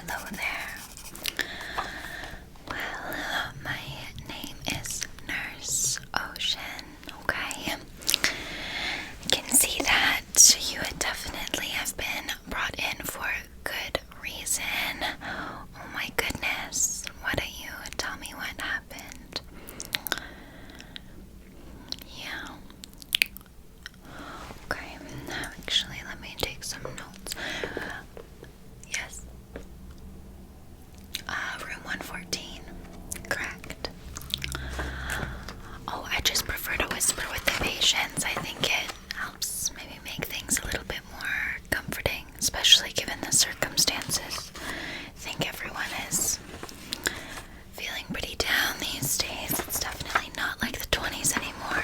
hello there. Well, my name is Nurse Ocean, okay? I can see that you definitely have been brought in for good reason. Oh my goodness, why don't you tell me what happened? Yeah. Okay, actually, let me take some notes. Yes. Room 114, correct. Oh, I just prefer to whisper with the patients. I think it helps maybe make things a little bit more comforting, especially given the circumstances. I think everyone is feeling pretty down these days. It's definitely not like the 20s anymore.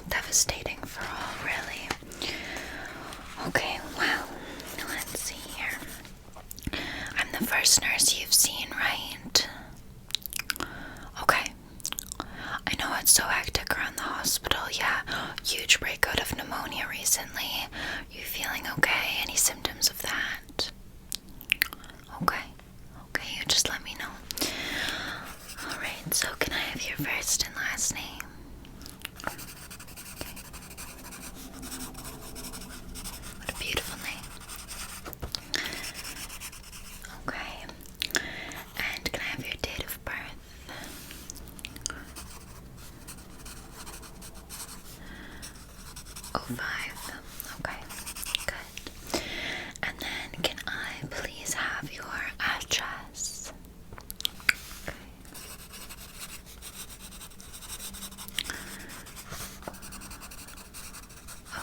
Devastating for all, really. Okay, well, let's see here. I'm the first nurse you've seen, right? Okay. I know it's so hectic around the hospital, yeah. Huge breakout of pneumonia recently. You feeling okay? Any symptoms of that? Okay. Okay, you just let me know. Alright, so can I have your first and last name? Okay. What a beautiful name. Okay. And can I have your date of birth? 05. Okay, good. And then can I please have your address?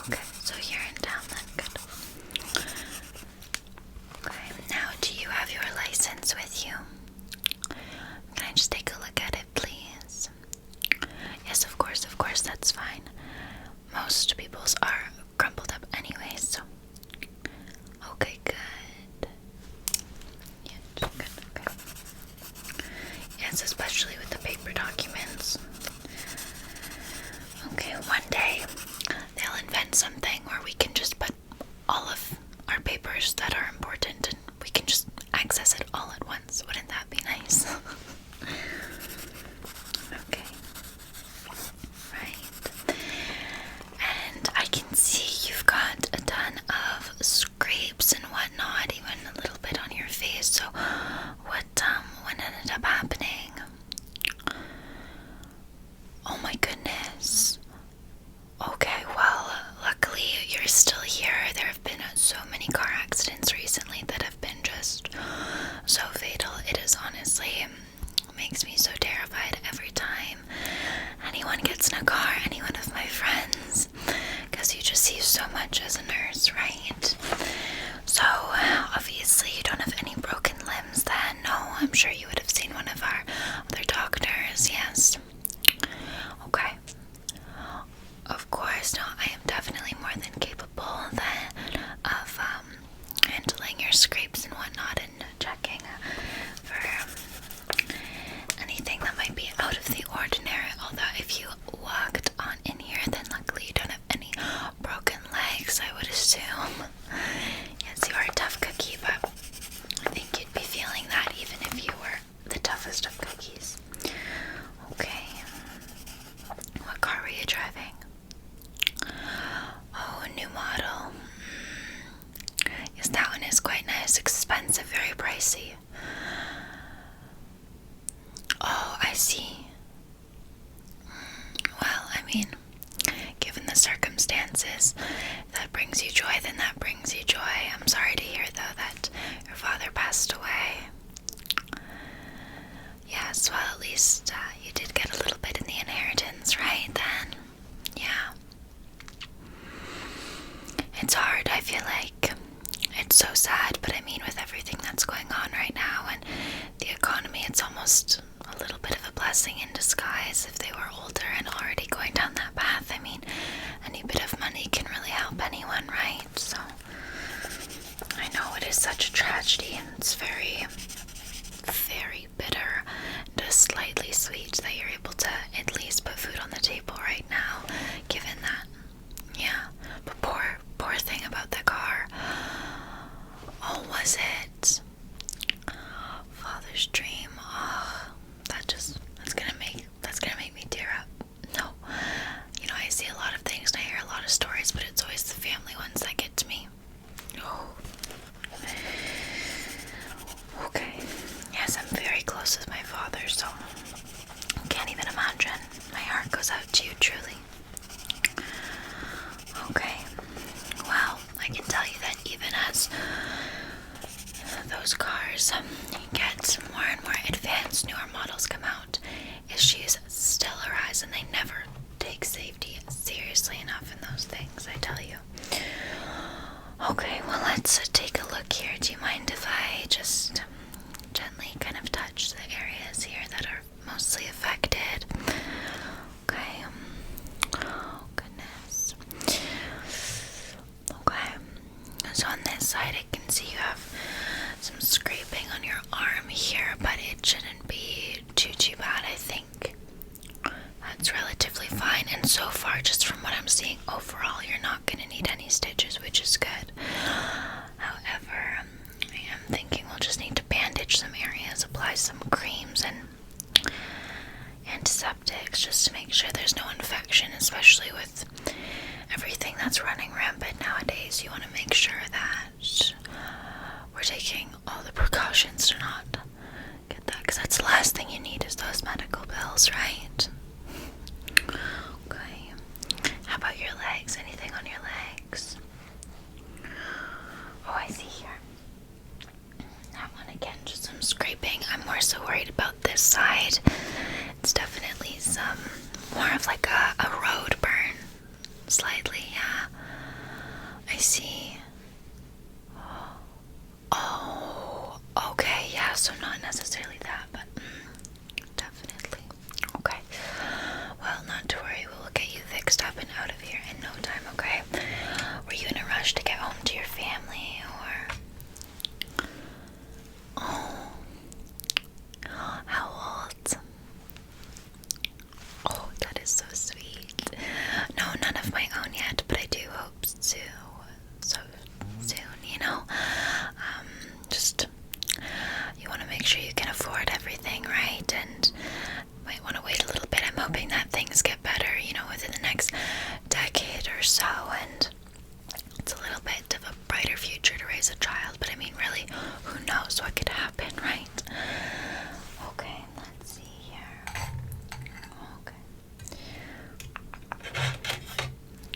Okay, so you're in town then, good. Okay, now do you have your license with you? Can I just take a look at it, please? Yes, of course, that's fine. Most people's are crumpled up anyway, so. Okay, good. Yeah, just good, okay. Yes, especially with the paper documents. Okay, one day they'll invent something where we can just put all of our papers that are important and we can just access it all at once. Wouldn't that be nice? Okay. Right. And I can see you've got a ton of scrapes and whatnot, even a little bit on your face. So what ended up happening? Oh my goodness. Okay, well, luckily you're still here. There have been so many car accidents recently that have been just so fatal. It is honestly makes me so terrified every time anyone gets in a car, any one of my friends, because you just see so much as a nurse, right? So, obviously you don't have any broken limbs then. No, I'm sure you would have seen one of our other doctors, yes. Okay. Of course, no, I am definitely more than capable then of handling your scrapes and whatnot and checking for anything that might be out of the ordinary. Although if you walked on in here, then luckily you don't have any broken legs, I would assume. Yes, you are a tough cookie, but I think you'd be feeling that even if you were the toughest of cookies. Okay. What car were you driving? Oh, a new model. Yes, that one is quite nice. Expensive, very pricey. Oh, I see. Well, I mean, given the circumstances, if that brings you joy, then that brings you joy. I'm sorry to hear, though, that your father passed away. Yes, well, at least you did get a little bit in the inheritance, right, then? Yeah. It's hard, I feel like. It's so sad, but I mean, with everything that's going on right now and the economy, it's almost a little bit of a blessing in disguise if they were older and already going down that path. I mean, any bit of money can really help anyone, right? So, I know it is such a tragedy and it's very, very bitter, just slightly sweet that you're able to at least put food on the table right now, given that. Yeah, but poor thing about the car. Oh, what as those cars get more and more advanced, newer models come out, issues still arise, and they never take safety seriously enough in those things, I tell you. Okay, well, let's take a look here. Do you mind if I just gently kind of touch the areas here that are mostly affected? Okay. Oh, goodness. Okay. So on this side, I can see you have some scraping on your arm here, but it shouldn't be too bad. I think that's relatively fine. And so far, just from what I'm seeing overall, you're not going to need any stitches, which is good. However, I am thinking we'll just need to bandage some areas, apply some creams and antiseptics just to make sure there's no infection, especially with everything that's running rampant nowadays. You want to make sure that we're taking all the precautions to not get that, because that's the last thing you need is those medical bills, right? Okay. How about your legs? Anything on your legs? Oh, I see here. That one again, just some scraping. I'm more so worried about this side. It's definitely some more of like a road burn. Slightly, yeah. I see. Oh, okay, yeah, so not necessarily that, but definitely. Okay. Well, not to worry, we'll get you fixed up and out of here in no time, okay? Were you in a rush to get home to your family, or? Oh. How old? Oh, that is so sweet. No, none of my own yet, but I do hope to so soon, you know? Just, you want to make sure you can afford everything, right? And might want to wait a little bit. I'm hoping that things get better, you know, within the next decade or so, and it's a little bit of a brighter future to raise a child, but I mean, really, who knows what could happen, right? Okay, let's see here. Okay.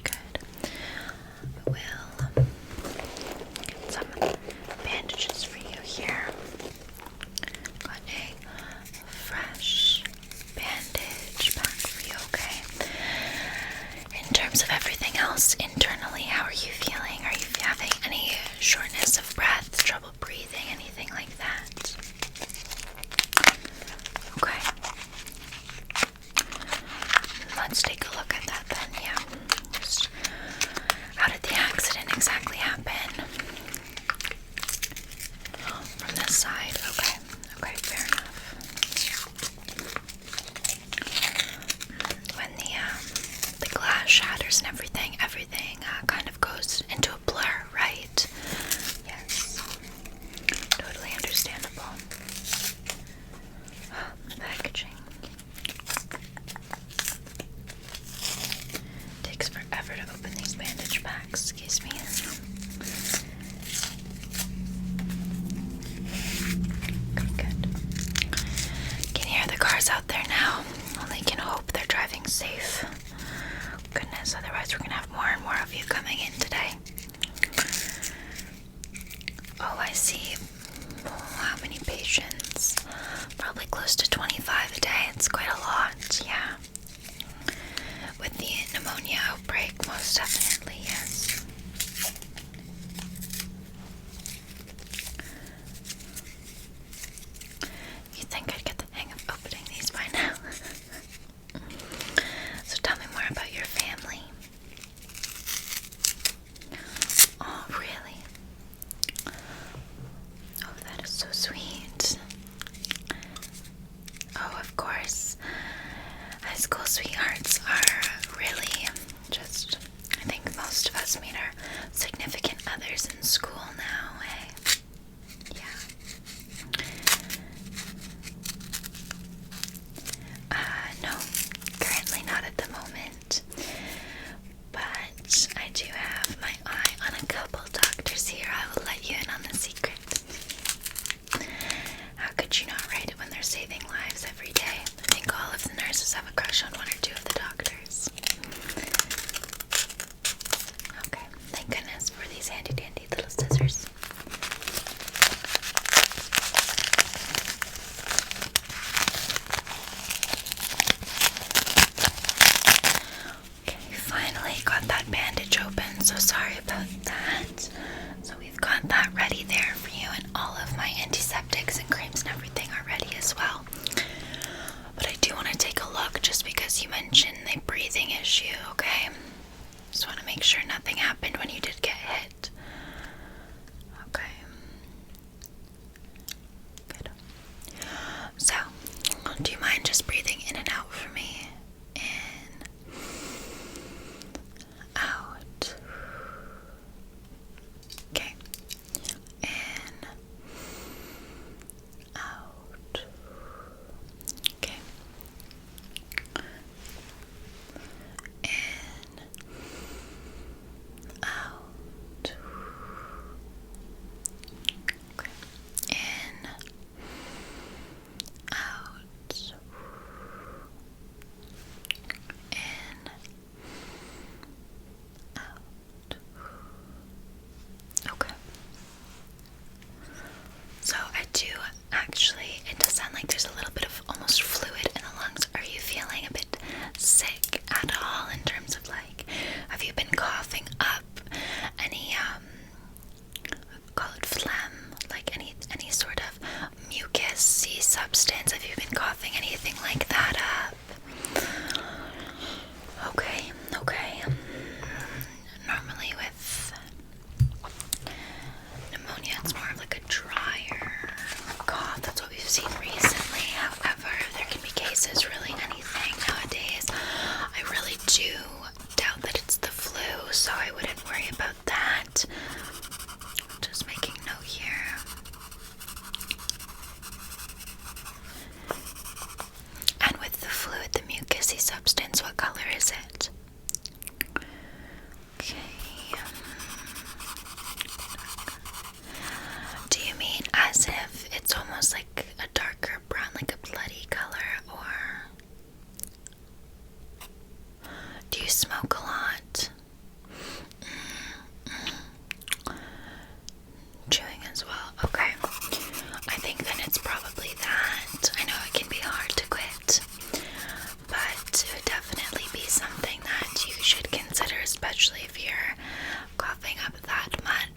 Good. We'll get some bandages for you here. Got a fresh bandage pack for you, okay? In terms of everything else internally, how are you feeling? Are you having any shortness of breath, trouble breathing, anything like that? Okay. Let's take a look at that then, yeah. Just, how did the accident exactly happen? From this side, okay. Okay, fair enough. When the glass shatters and everything kind of goes into a blur, right? Yes. Totally understandable. The packaging takes forever to open these bandage packs, excuse me. Good. Can hear the cars out there now. Only can hope they're driving safe. Goodness, otherwise we're gonna have more and more of you coming in today. Oh, I see. How many patients? Probably close to 25 a day. It's quite a lot, yeah. With the pneumonia outbreak, most definitely, yes. You'd think I'd get the hang of opening these by now. So tell me more about your family. Oh, really? Oh, that is so sweet. Oh, of course. High school sweethearts are really just, I think,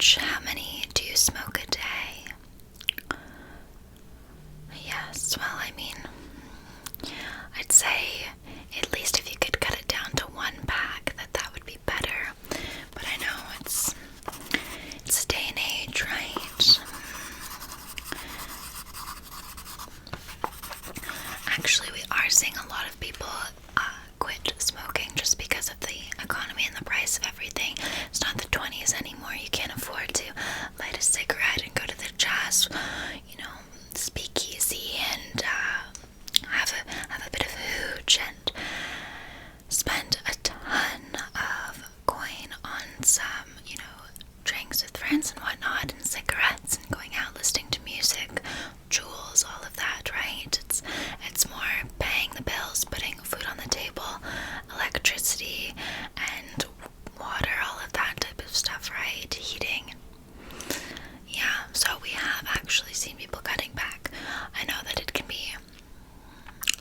much? How many do you smoke a day? Yes, well, I mean, I'd say at least if you could cut it down to 1 pack, that would be better. But I know it's a day and age, right? Actually, we are seeing a lot of people quit smoking just because of the economy and the price of everything. It's not the 20s anymore. You can't afford to light a cigarette and go to the jazz, speakeasy and have a bit of a hooch and spend a ton of coin on some, drinks with friends and whatnot, and cigarettes, and going out listening to music, jewels, all of that, right? It's more paying the bills, putting food on the table, electricity and water, all of that type of stuff, right? Heating. Yeah, so we have actually seen people cutting back. I know that it can be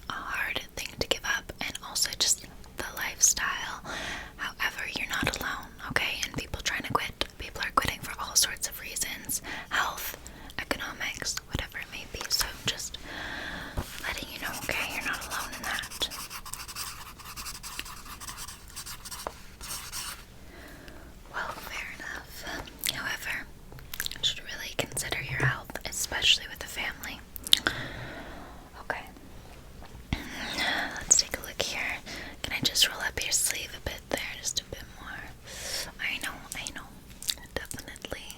a hard thing to give up, and also just the lifestyle. However, you're not alone, okay? And people trying to quit, people are quitting for all sorts of reasons. Health, economics, whatever it may be. So just letting you know, okay? You're not alone in that. Well, fair enough. However, you should really consider your health, especially with a family. Okay. Let's take a look here. Can I just roll up your sleeve a bit there? Just a bit more. I know. Definitely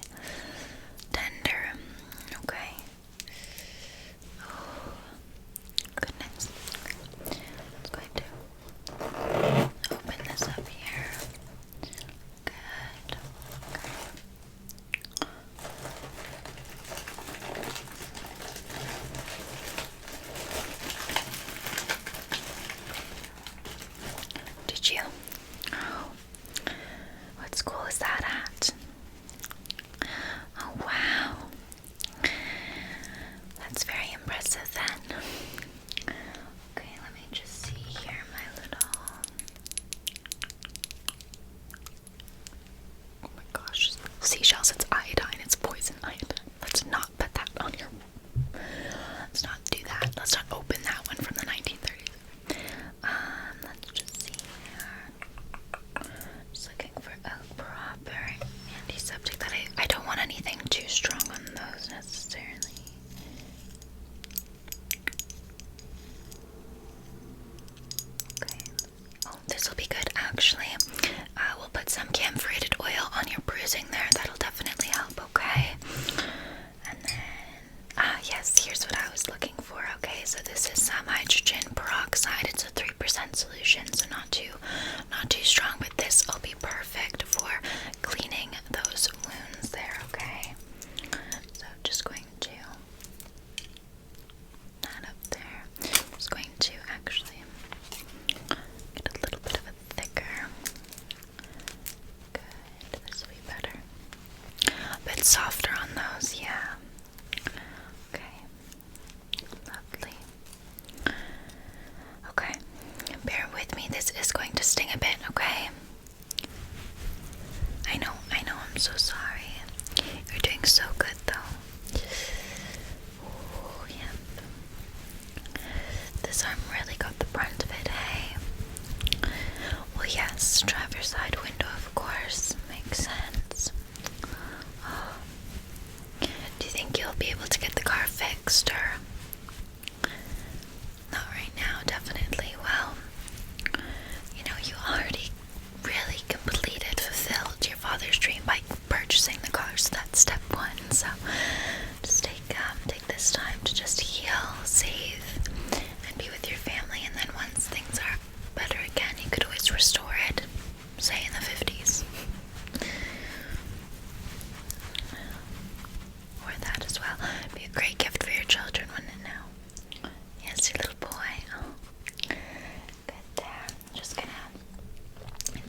tender. Okay. Oh, goodness. I'm going to open this up here. Good. Okay. Did you? Oh. What school is that at? Oh, wow. That's very impressive then. Okay, let me just see here, my little... Oh my gosh. Seashells, it's iodine. It's poison iodine. Let's not put that on your... Let's not do that. Let's not open that one from the 1930s. Let's just see here. Just looking for a proper antiseptic that I don't want anything too strong on those necessarily. Okay. Oh, this will be good actually. We'll put some camphorated oil on your bruising there. That'll definitely help, okay? And then, yes, here's what I was looking for, okay? So this is some hydrogen peroxide. It's a 3% solution, so not too strong, but this will be perfect for cleaning those wounds there, okay? So just going to that up there. Just going to actually get a little bit of a thicker. Good, this will be better. A bit softer on those, yeah. Okay, lovely. Okay, bear with me, this is going to sting a bit, okay? I know, I'm so sorry. You're doing so good though. Oh, yep. This arm really got the brunt of it, hey? Well, yes, driver's side window, of course. Makes sense. Oh. Do you think you'll be able to get the car fixed, or? Not right now, definitely. Well, you already really fulfilled your father's dream by purchasing the car, so that's step 1. So just take this time to just heal, save, and be with your family, and then once things are better again, you could always restore it, say in the 50s. Or that as well. It'd be a great gift for your children, wouldn't it now? Yes, your little boy. Oh, good there. Just gonna...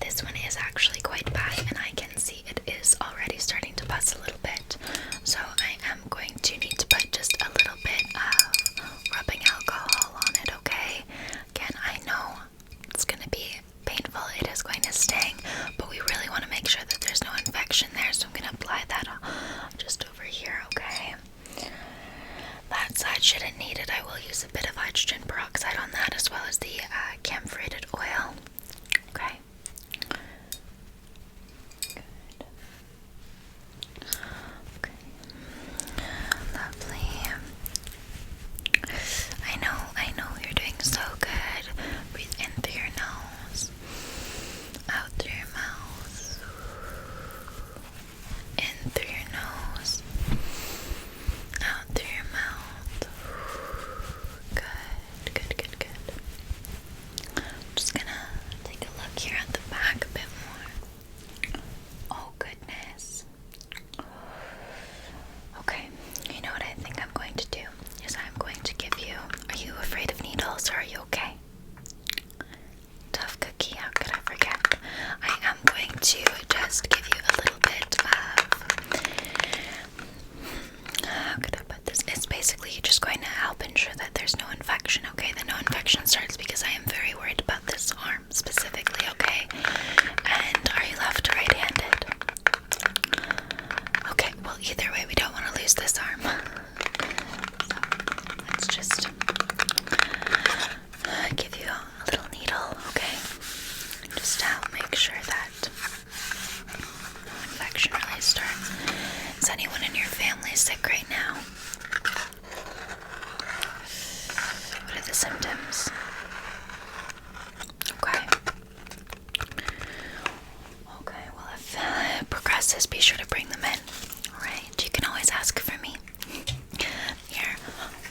This one is actually quite bad, and I can see it is already starting to buzz a little bit. So I am going to need to put just a little bit of rubbing alcohol on it, okay? Again, I know it's going to be painful. It is going to sting, but we really want to make sure that there's no infection there, so I'm going to apply that either way, we don't want to lose this arm. So let's just give you a little needle, okay? Just to help make sure that no infection really starts. Is anyone in your family sick right now? What are the symptoms? Okay. Okay, well, if it progresses, be sure to bring them in. Alright, you can always ask for me here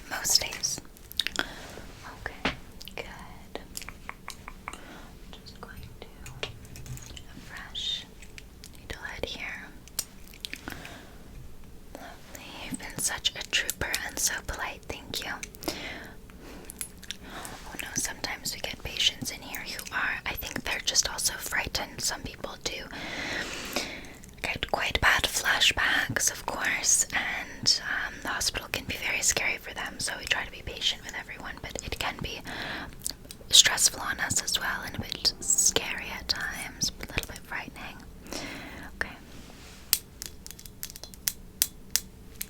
most days. Okay, good. Just going to a fresh needlehead here. Lovely. You've been such a trooper and so polite. Thank you. Oh no, sometimes we get patients in here who are, I think they're just also frightened. Some people do get quite bad flashbacks, of course, and the hospital can be very scary for them, so we try to be patient with everyone, but it can be stressful on us as well, and a bit scary at times, but a little bit frightening. Okay.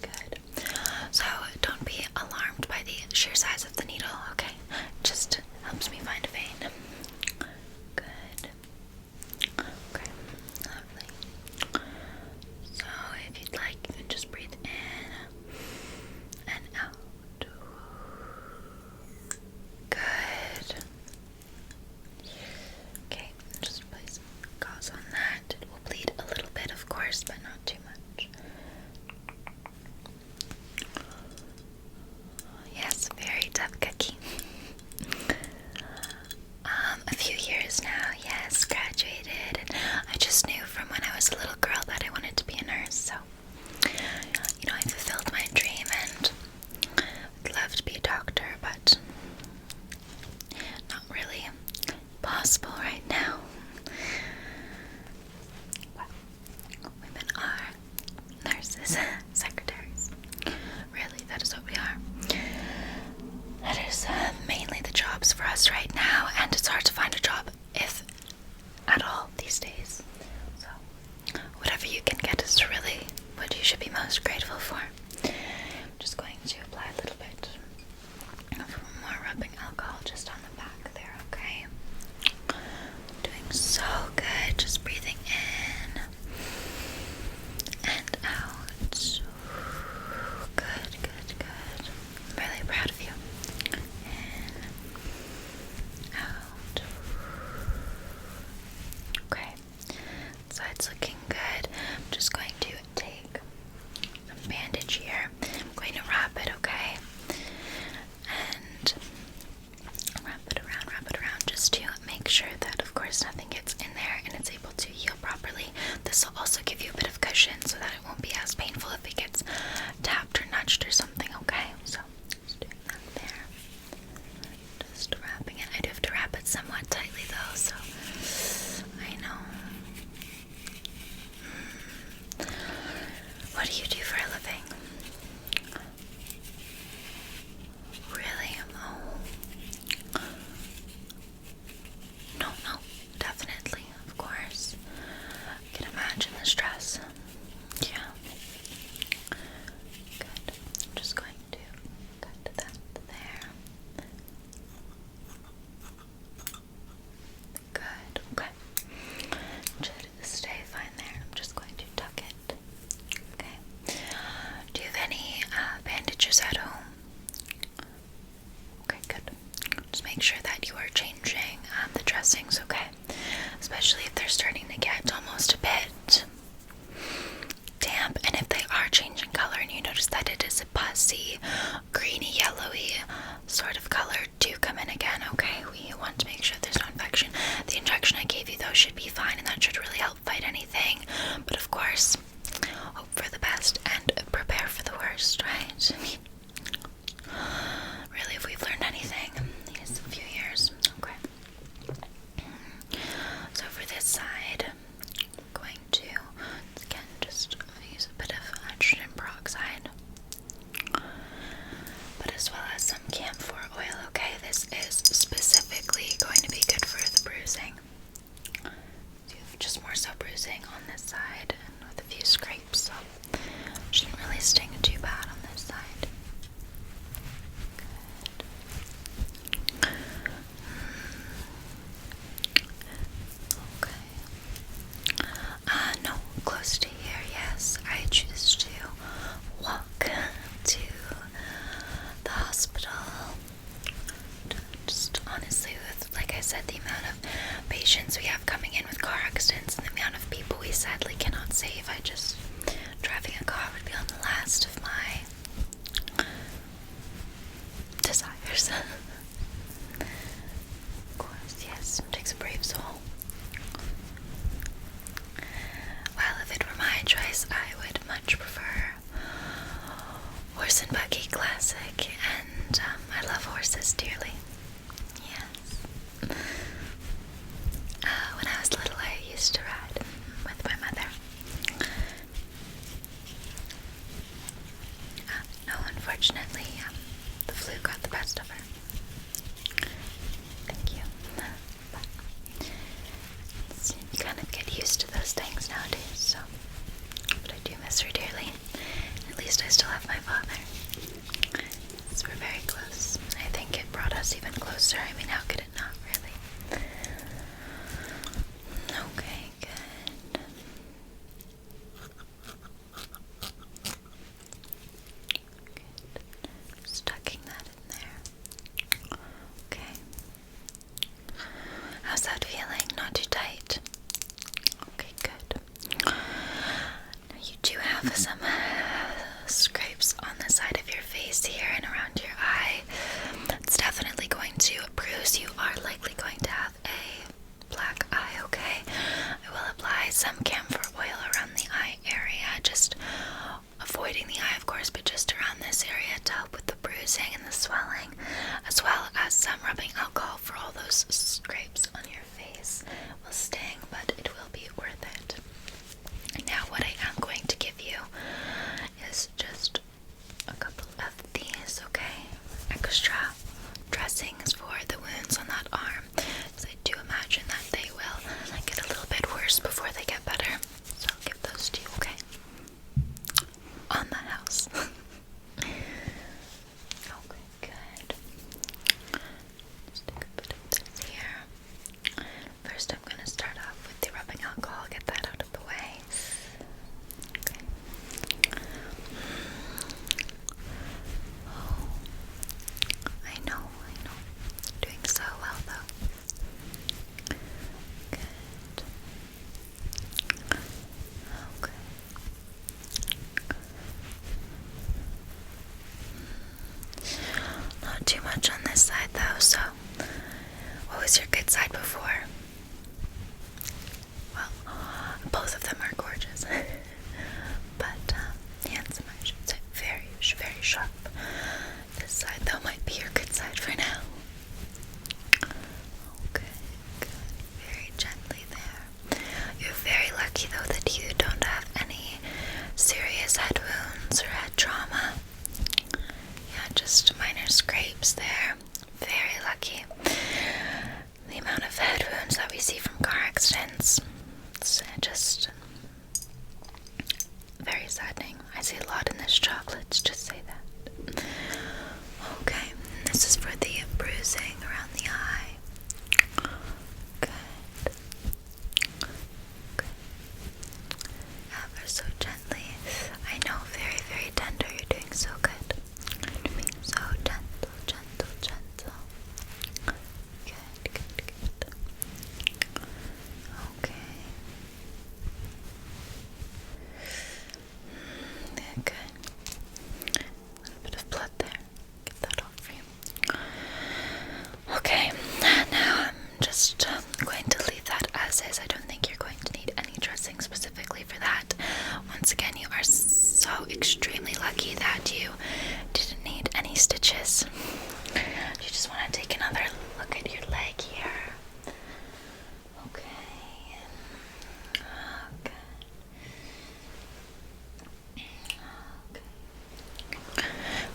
Good. So don't be alarmed by the sheer size of the needle, okay? Just helps me find a vein. Good. Okay, lovely. So if you'd like, you can just breathe in and out. Good. Okay, just place gauze on that. It will bleed a little bit, of course, but not too much. Yes, very tough cookie. A few years now, yes, graduated, and I just knew from when I was a little girl that I wanted to be a nurse, so, you know, I fulfilled my dream, and I'd love to be a doctor, but not really possible right now. Well, women are nurses, secretaries. Really, that is what we are. That is mainly the jobs for us right now, and it's hard to find a job, if at all, these days. So, whatever you can get is really what you should be most grateful for. I'm just going to apply a little bit of more rubbing alcohol just on the back there, okay? Doing so good, just breathing in and out. Good, good, good. I'm really proud of you. In, out. Okay, side's looking good. I'm just going to take some bandage here. I'm going to wrap it, okay? And wrap it around just to make sure that, of course, nothing gets in there and it's able to heal properly. This will also give you a bit of cushion so that it won't be as painful if it gets tapped or nudged or something, okay? So, just doing that there. Just wrapping it. I do have to wrap it somewhat tightly though, so I know. What do you do for a living? Really? Oh. No, definitely, of course. I can imagine the stress. Yeah. Good. I'm just going to cut that there. Good. Okay. Should stay fine there. I'm just going to tuck it. Okay. buggy classic, and I love horses dearly. Yes. When I was little, I used to ride with my mother. No, unfortunately, the flu got the best of her. Thank you. But you kind of get used to those things nowadays, so. But I do miss her dearly. At least I still have my father. So we're very close. I think it brought us even closer. I mean, how could it not, really? Okay, good. Good. Just tucking that in there. Okay. How's that feeling? Not too tight? Okay, good. Now you do have some scrapes on the side of your face here and around your eye. It's definitely going to bruise. You are likely going to have a black eye, okay? I will apply some camphor oil around the eye area, just avoiding the eye, of course, but just around this area to help with the bruising and the swelling, as well as some rubbing alcohol for all those scrapes on your face. Will sting, but it will be worth it. Now what I am going to give you is just a couple of these, okay? Extra dressings for the wounds on that arm, because I do imagine that they will get a little bit worse before they get better. So I'll give those to you, okay? On the house. Okay, good. Just take a bit of this here. First, I'm going to start off with the rubbing alcohol, get that out of the way. Okay. Oh, I know. Doing so well, though. Good. Okay. Not too much on this side, though, so what was your good side before? Well, both of them are gorgeous. But, handsome, I should say. Very, very sharp. This side, though, might be your good side for now. Okay, good. Very gently there. You're very lucky, though, that you don't have any serious head wounds or head trauma. Yeah, just minor scrapes there. Very lucky. The amount of head wounds that we see from car accidents, it's just very saddening. I see a lot in this job, let's just say that. Okay, this is for the bruising around the eye. Good. Good. Ever so gently. I know, very, very tender. You're doing so good. So gentle. Good. Okay. Good. A little bit of blood there. Get that off for you. Okay, now I'm just going to leave that as is. I don't think you're going to need any dressing specifically for that. Once again, you are so extremely lucky that you didn't need any stitches. You just want to take another look at your leg here. Okay.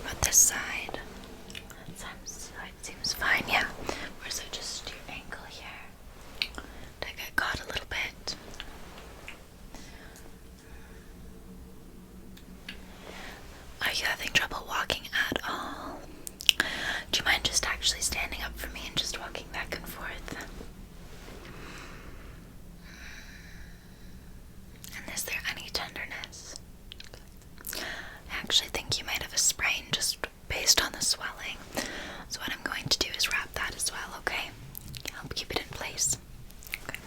But this side seems fine, yeah. Or is it just your ankle here? Did I get caught a little bit? Are you having trouble walking at all? Do you mind just actually standing up for me and just walking back and forth? And is there any tenderness? I actually think you might have a sprain just based on the swelling. So what I'm going to do is wrap that as well, okay? Help keep it in place. Okay.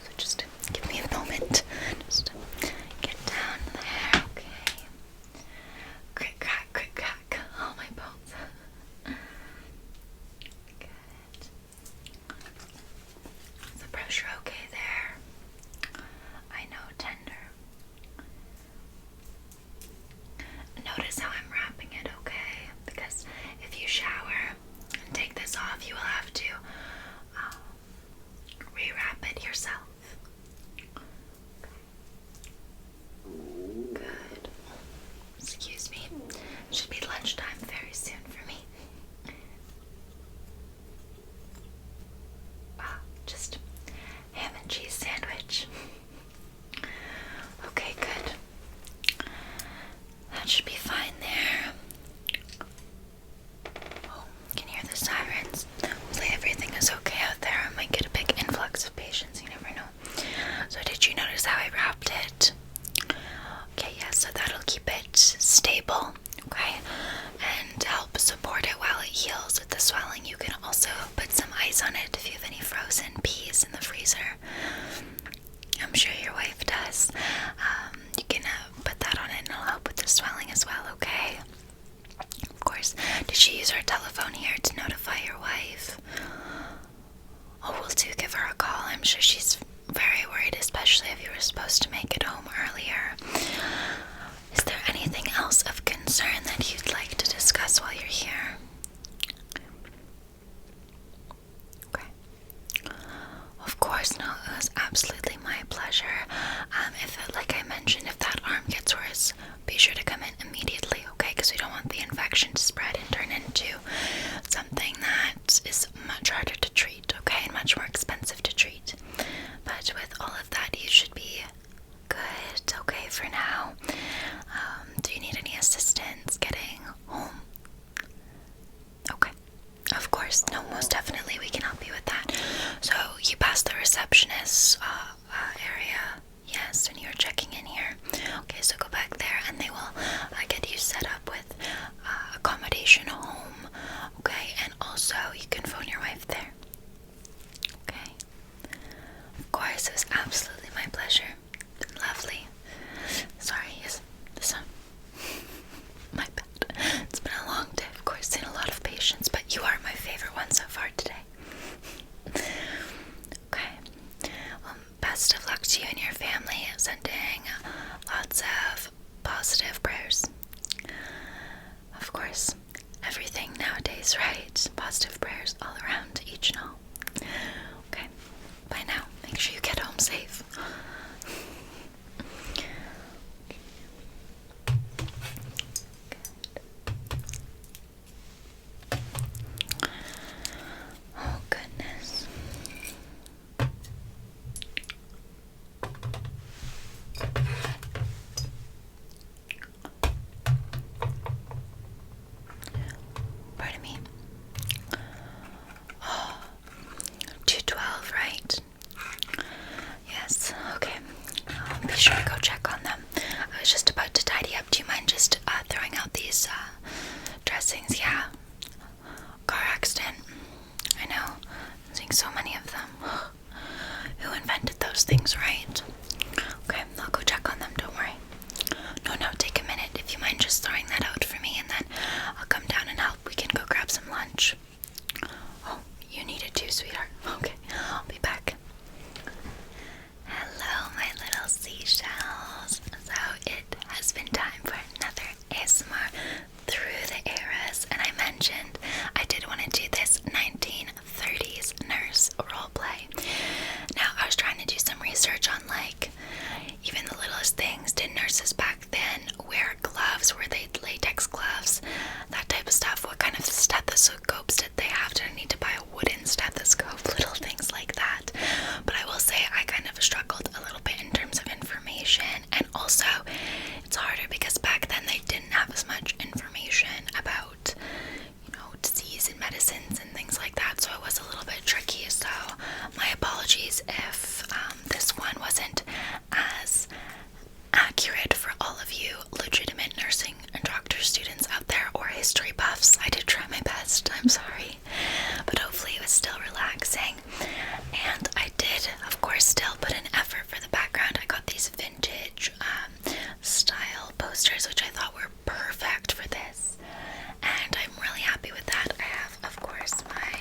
So just give me a moment. Just get down there, okay? Crick, crack. Oh, my bones. Good. Is the pressure okay there? I know, tender. Notice how I'm wrapping it, shower and take this off, you will have to rewrap it yourself. Good. Excuse me. It should be lunchtime very soon for me. Just ham and cheese sandwich. Okay, good. That should be fine there. Oh, can you hear the sirens? Hopefully everything is okay out there. I might get a big influx of patients, you never know. So did you notice how I wrapped it? Okay, yeah, so that'll keep it stable, okay? And help support it while it heals with the swelling. You can also put some ice on it if you have any frozen peas in the freezer. I'm sure your wife does. You can put that on it and it'll help with the swelling as well, okay? Of course. Did she use her telephone here to notify your wife? Oh, we'll do give her a call. I'm sure she's very worried, especially if you were supposed to make it home earlier. Is there anything else of concern that you'd like to discuss while you're here? Okay. Of course, no, it was absolutely my pleasure. Like I mentioned, if that arm gets worse, be sure to come in immediately, okay? Because we don't want the infection to spread and turn into something that is much harder to treat, okay? And much more expensive to treat. But with all of that, you should be good, okay, for now. Do you need any assistance getting home? Okay. Of course. No, most definitely we can help you with that. So you passed the receptionist area, yes, when you were checking in here. Okay, so go back there and they will get you set up with accommodation home, okay? And also you can phone your wife there, okay? Of course, it was absolutely my pleasure. Lovely. Sorry, yes, my bad. It's been a long day, of course, seen a lot of patients, but you are my favorite one so far today. Okay. Best of luck to you and your family. Sending lots of positive prayers. Of course, everything nowadays, right? Positive prayers all around, each and all. Okay. Bye now. Make sure you get home safe. Oh, goodness. Pardon me. Oh, 212, right? Yes, okay. Be sure to go check on them. I was just about to tidy up. Do you mind just throwing out these dressings? Yeah. Car accident. I know. I'm seeing so many of them. Who invented those things, right? Okay, I'll go check on them. Don't worry. No, take a minute. If you mind just throwing that out for me, and then I'll come down and help. We can go grab some lunch. Oh, you need it too, sweetheart. Okay, I'll be back. Hello, my little seashells. So it has been time for another ASMR through the eras, and I mentioned I did want to do this 1930s nurse roleplay. Now, I was trying to do some research on, like, even the littlest things. Did nurses back then wear gloves? Were they latex gloves? That type of stuff. What kind of stethoscopes did they have? Did I need to buy a wooden stethoscope? Little things like that. But I will say I kind of struggled a little bit in terms of information, and also it's harder because back then they didn't have as much information about, disease and medicines and things like that, so it was a little bit tricky. So my apologies if this one wasn't as accurate for all of you legitimate nursing and doctor students out there, or history buffs. I did try my best, I'm sorry, but hopefully it was still relaxing. And I did, of course, still put an effort for the background. I got these vintage style posters, which I thought were perfect for this, and I'm really happy with that. I have, of course, my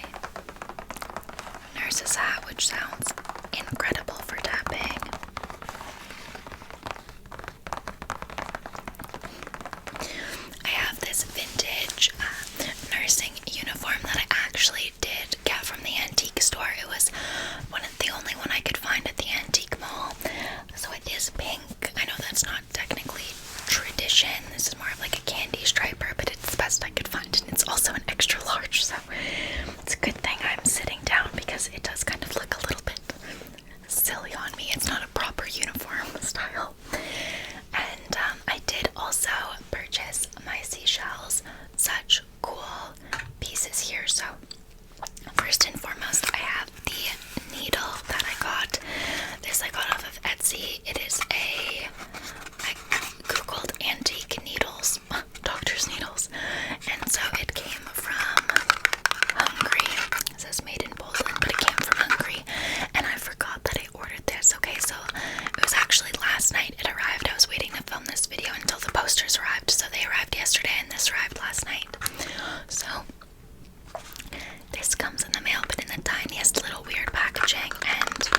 nurse's hat, which sounds incredible for tapping. I have this vintage nursing edition. This is more of like a candy striper, but it's the best I could find, and it's also an extra large, so it's a good thing I'm sitting down because it does kind of look a little bit silly on me. It's not a proper uniform style. And I did also purchase my seashells. Such cool pieces here. So first and foremost, I have the needle that I got. This I got off of Etsy. It is I googled antique needles, doctor's needles, and so it came from Hungary. It says made in Poland, but it came from Hungary, and I forgot that I ordered this. Okay, so it was actually last night it arrived. I was waiting to film this video until the posters arrived, so they arrived yesterday and this arrived last night. So this comes in the mail, but in the tiniest little weird packaging, and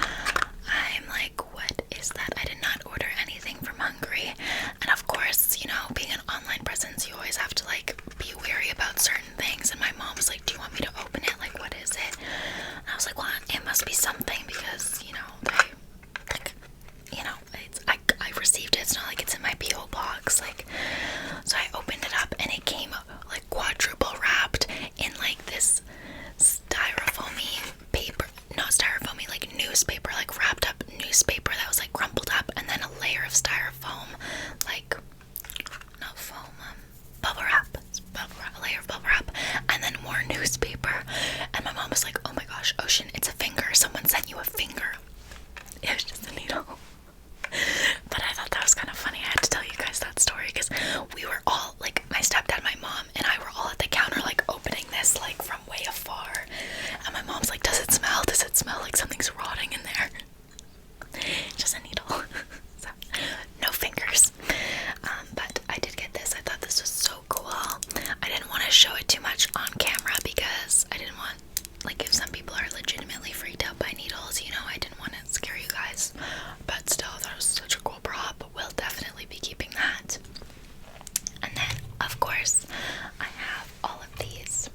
I'm like, what is that? I did not order anything from Hungary. And of course, you know, being an online presence, you always have to like be wary about certain things, and my mom was like, do you want me to open it? Like, what is it? And I was like, well, it must be something, because, you know, they, like, you know, I received it. It's not like it's in my P.O. box, like, so I opened it up, and it came like quadruple wrapped in like this styrofoamy paper, not styrofoamy, like newspaper, like wrapped up newspaper that was like crumpled up, and then a layer of styrofoam, like, not foam, bubble wrap, a layer of bubble wrap, and then more newspaper. And my mom was like, oh my gosh, Ocean, it's a finger. Someone sent you a finger. It was just a needle. But I thought that was kind of funny. I had to tell you guys that story because we were all, like, my stepdad, my mom, and I were all at the counter, like, opening this, like, from way afar. And my mom's like, does it smell? Does it smell like something's rotting in there? Just a needle. So, no fingers. But I did get this. I thought this was so cool. I didn't want to show it too much on camera because I didn't want, like, if some people are legitimately freaked out by needles, you know, I didn't want to scare you guys. But still, that was such a cool prop. We'll definitely be keeping that. And then, of course, I have all of these.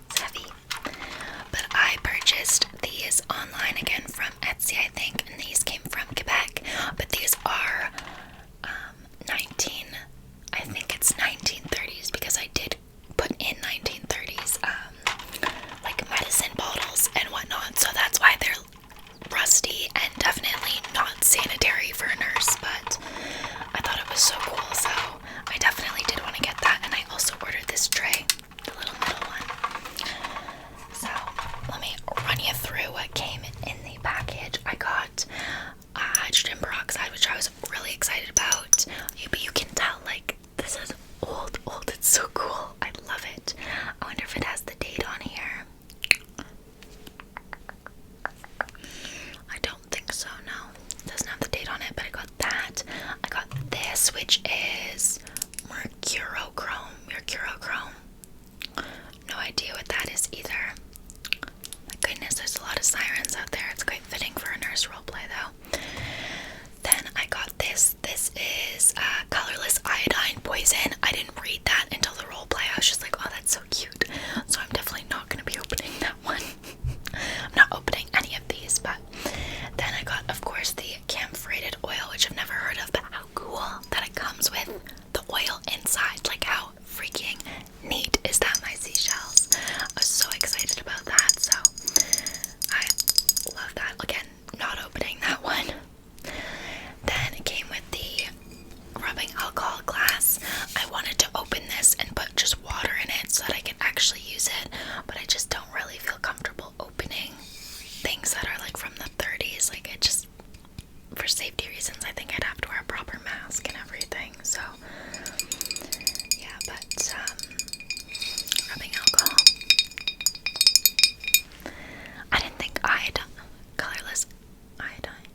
It's heavy. But I purchased these online again from Etsy, I think, and these came from Quebec. But these are I think it's 1930s, because I did put in 1930s, like medicine bottles and whatnot, so that's why they're rusty and definitely not sanitary for a nurse. But I thought it was so cool, so I definitely did want to get that. And I also ordered this tray, the little middle one. So let me run you through what came in the package. I got hydrogen peroxide, which I was really excited about. But you can tell, like, this is old. It's so cool. I love it. I wonder if it has the date on here. I don't think so, no. It doesn't have the date on it, but I got that. I got this, which is mercurochrome. No idea what that is either. My goodness, there's a lot of sirens out there. It's quite fitting for a nurse roleplay, though. Then I got this. This is colorless iodine poison. I didn't read that until the roleplay. I was just like, oh, that's so cute. So I'm definitely not going to be opening that one. I'm not opening any of these. But then I got, of course, the camphorated oil, which I've never heard of. But how cool that it comes with the oil inside. Like, how freaking neat is that, my seashells? I was so excited about that. So I love that. Again, not opening that one. Then it came with the rubbing alcohol glass. I wanted to open this and put just water in it so that I could actually use it, but I just don't really feel comfortable opening things that are like from the 30s. Like, it just, for safety reasons, I think I'd have to wear a proper mask and everything. So yeah, but rubbing alcohol. I didn't think colorless iodine.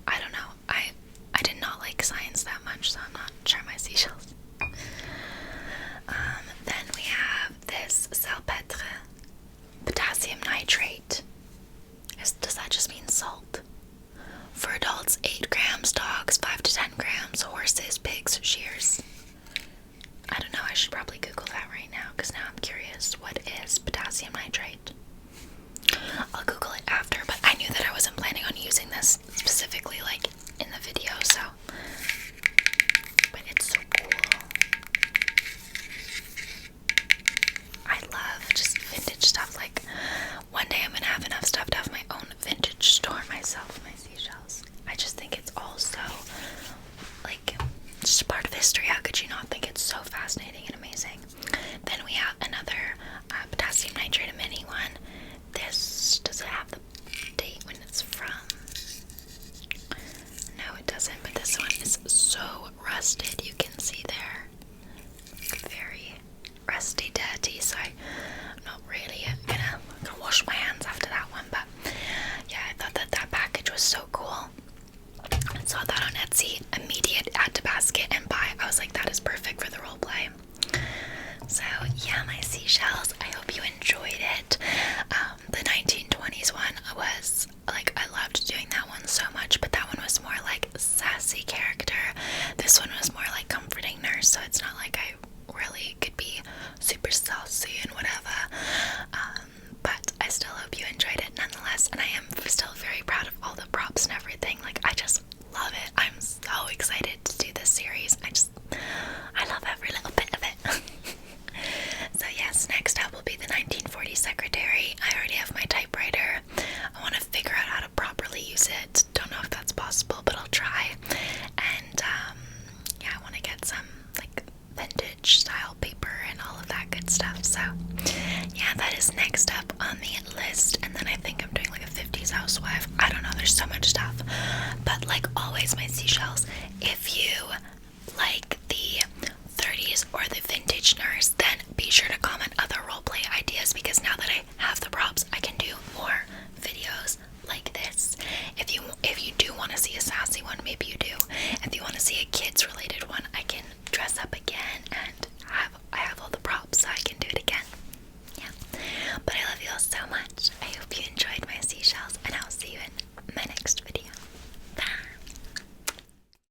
I don't know. I did not like science that much, so I'm not sure my seashells. Then we have this salpetre potassium nitrate. Does that just mean salt? For adults, 8 grams, dogs, 5 to 10 grams, horses, pigs, shears. I don't know, I should probably Google that right now, because now I'm curious. What is potassium nitrate? I'll Google it after, but I knew that I wasn't planning on using this specifically, like, in the video, so just a part of history. How could you not think it's so fascinating and amazing? Then we have another potassium nitrate, a mini one. This, does it have the date when it's from? No, it doesn't, but this one is so rusted. You can see there. Very rusty, dirty, so I'm not really gonna wash my hands after that one, but yeah, I thought that package was so cool. I saw that on Etsy, immediate add to basket and buy. I was like, that is perfect for the role play. So yeah, my seashells, I hope you enjoyed it. The 1920s one was like, I loved doing that one so much, but that one was more like sassy character. This one was more like comforting nurse, so it's not like I really could be super saucy and whatever. But I still hope you enjoyed it nonetheless, and I am still very proud of all the props and everything. Like, I just love it. I'm so excited to do this series. I love every little bit of it. So yes, next up will be the 1940s secretary. I already have my typewriter. I want to figure out how to properly use it. Don't know if that's possible, but I'll try. And yeah, I want to get some like vintage style paper and all of that good stuff. So yeah, that is next up on the list. And then I think I'm doing like a 50s housewife. I don't know, there's so much stuff. But like always, my seashells, if you like the 30s or the vintage nurse, then be sure to comment other roleplay ideas,